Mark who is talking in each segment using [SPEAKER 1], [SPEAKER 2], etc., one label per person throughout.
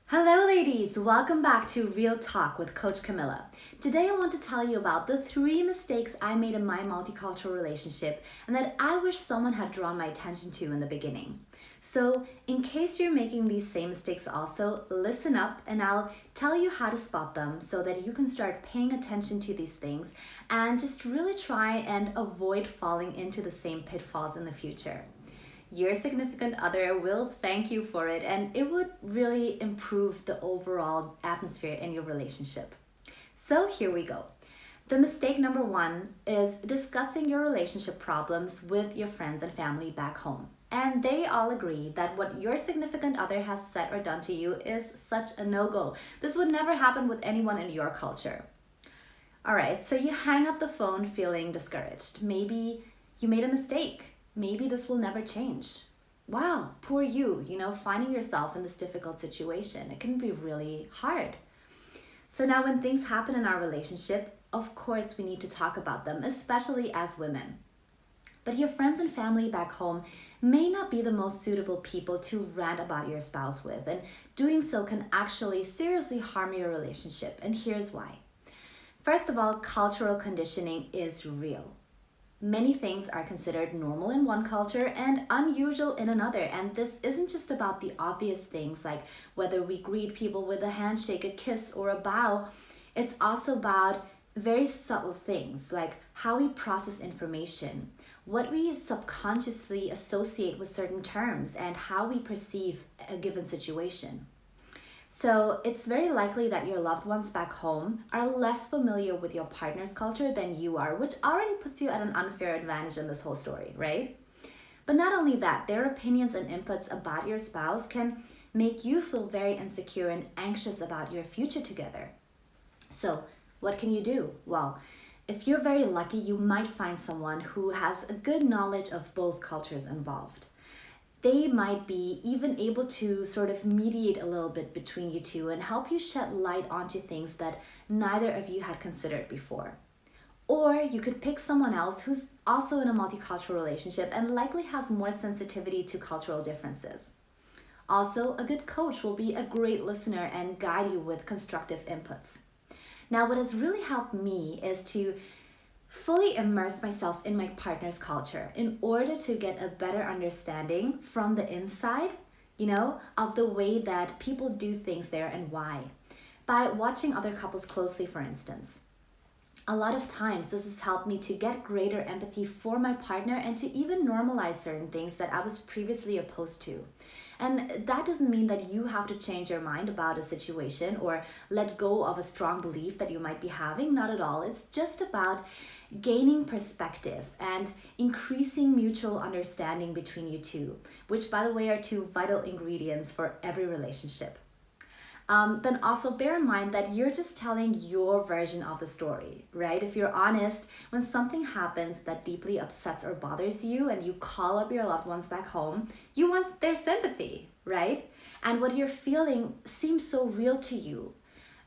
[SPEAKER 1] Hello ladies, welcome back to Real Talk with Coach Camilla. Today I want to tell you about the 3 mistakes I made in my multicultural relationship and that I wish someone had drawn my attention to in the beginning. So in case you're making these same mistakes also, listen up and I'll tell you how to spot them so that you can start paying attention to these things and just really try and avoid falling into the same pitfalls in the future. Your significant other will thank you for it, and it would really improve the overall atmosphere in your relationship. So here we go. The mistake number 1 is discussing your relationship problems with your friends and family back home. And they all agree that what your significant other has said or done to you is such a no-go. This would never happen with anyone in your culture. All right, so you hang up the phone feeling discouraged. Maybe you made a mistake. Maybe this will never change. Wow, poor you, finding yourself in this difficult situation. It can be really hard. So now when things happen in our relationship, of course we need to talk about them, especially as women. But your friends and family back home may not be the most suitable people to rant about your spouse with, and doing so can actually seriously harm your relationship, and here's why. First of all, cultural conditioning is real. Many things are considered normal in one culture and unusual in another. And this isn't just about the obvious things like whether we greet people with a handshake, a kiss, or a bow. It's also about very subtle things like how we process information, what we subconsciously associate with certain terms, and how we perceive a given situation. So it's very likely that your loved ones back home are less familiar with your partner's culture than you are, which already puts you at an unfair advantage in this whole story, right? But not only that, their opinions and inputs about your spouse can make you feel very insecure and anxious about your future together. So what can you do? Well, if you're very lucky, you might find someone who has a good knowledge of both cultures involved. They might be even able to sort of mediate a little bit between you two and help you shed light onto things that neither of you had considered before. Or you could pick someone else who's also in a multicultural relationship and likely has more sensitivity to cultural differences. Also, a good coach will be a great listener and guide you with constructive inputs. Now, what has really helped me is to fully immerse myself in my partner's culture in order to get a better understanding from the inside, of the way that people do things there and why. By watching other couples closely, for instance. A lot of times this has helped me to get greater empathy for my partner and to even normalize certain things that I was previously opposed to. And that doesn't mean that you have to change your mind about a situation or let go of a strong belief that you might be having. Not at all. It's just about gaining perspective and increasing mutual understanding between you two, which by the way are 2 vital ingredients for every relationship. Then also bear in mind that you're just telling your version of the story, right? If you're honest, when something happens that deeply upsets or bothers you and you call up your loved ones back home, you want their sympathy, right? And what you're feeling seems so real to you.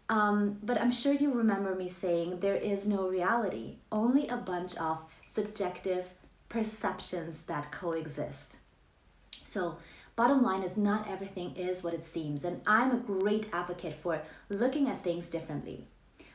[SPEAKER 1] But I'm sure you remember me saying there is no reality, only a bunch of subjective perceptions that coexist. So bottom line is not everything is what it seems, and I'm a great advocate for looking at things differently.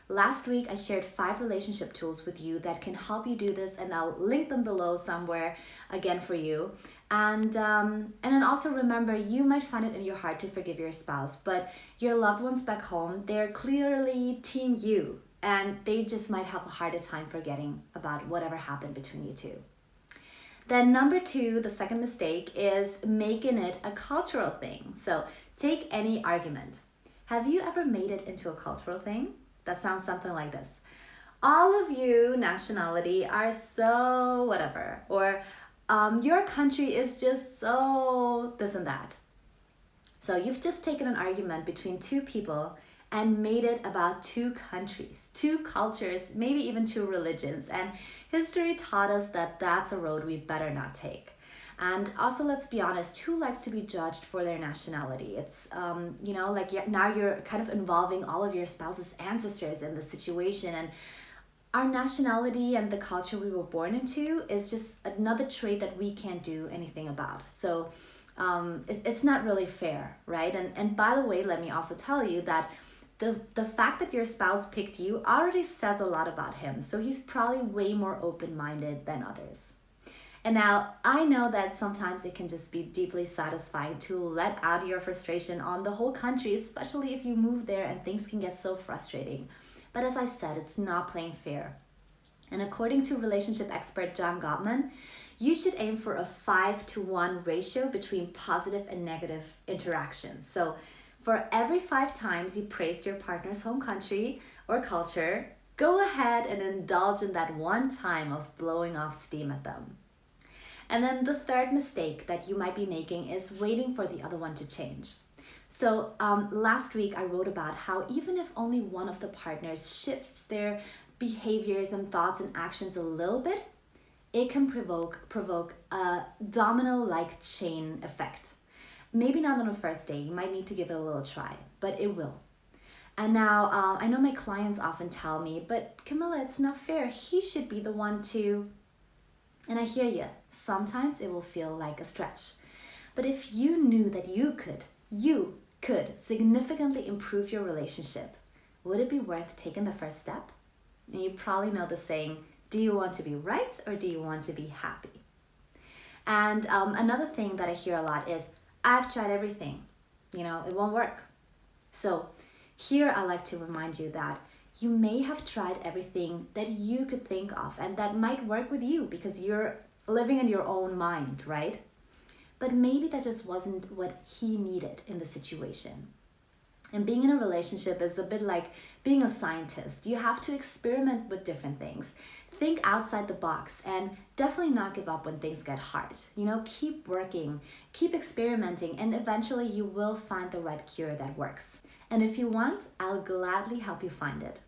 [SPEAKER 1] Last week, I shared 5 relationship tools with you that can help you do this, and I'll link them below somewhere again for you. And then also remember, you might find it in your heart to forgive your spouse, but your loved ones back home, they're clearly team you, and they just might have a harder time forgetting about whatever happened between you two. Then number 2, the second mistake, is making it a cultural thing. So take any argument. Have you ever made it into a cultural thing? That sounds something like this. All of you nationality are so whatever, or your country is just so this and that. So you've just taken an argument between 2 people and made it about 2 countries, 2 cultures, maybe even 2 religions. And history taught us that that's a road we better not take. And also, let's be honest, who likes to be judged for their nationality? It's, now you're kind of involving all of your spouse's ancestors in the situation. And our nationality and the culture we were born into is just another trait that we can't do anything about. So It's not really fair, right? And by the way, let me also tell you that the fact that your spouse picked you already says a lot about him. So he's probably way more open-minded than others. And now I know that sometimes it can just be deeply satisfying to let out your frustration on the whole country, especially if you move there and things can get so frustrating. But as I said, it's not playing fair. And according to relationship expert John Gottman, you should aim for a 5-to-1 ratio between positive and negative interactions. So for every 5 times you praised your partner's home country or culture, go ahead and indulge in that one time of blowing off steam at them. And then the third mistake that you might be making is waiting for the other one to change. So last week I wrote about how even if only one of the partners shifts their behaviors and thoughts and actions a little bit, it can provoke a domino-like chain effect. Maybe not on the first day, you might need to give it a little try, but it will. And now I know my clients often tell me, but Camilla, it's not fair. He should be the one to... And I hear you. Sometimes it will feel like a stretch. But if you knew that you could significantly improve your relationship, would it be worth taking the first step? And you probably know the saying, do you want to be right or do you want to be happy? And another thing that I hear a lot is, I've tried everything, it won't work. So here I like to remind you that you may have tried everything that you could think of and that might work with you because you're living in your own mind, right? But maybe that just wasn't what he needed in the situation. And being in a relationship is a bit like being a scientist. You have to experiment with different things. Think outside the box and definitely not give up when things get hard. Keep working, keep experimenting, and eventually you will find the right cure that works. And if you want, I'll gladly help you find it.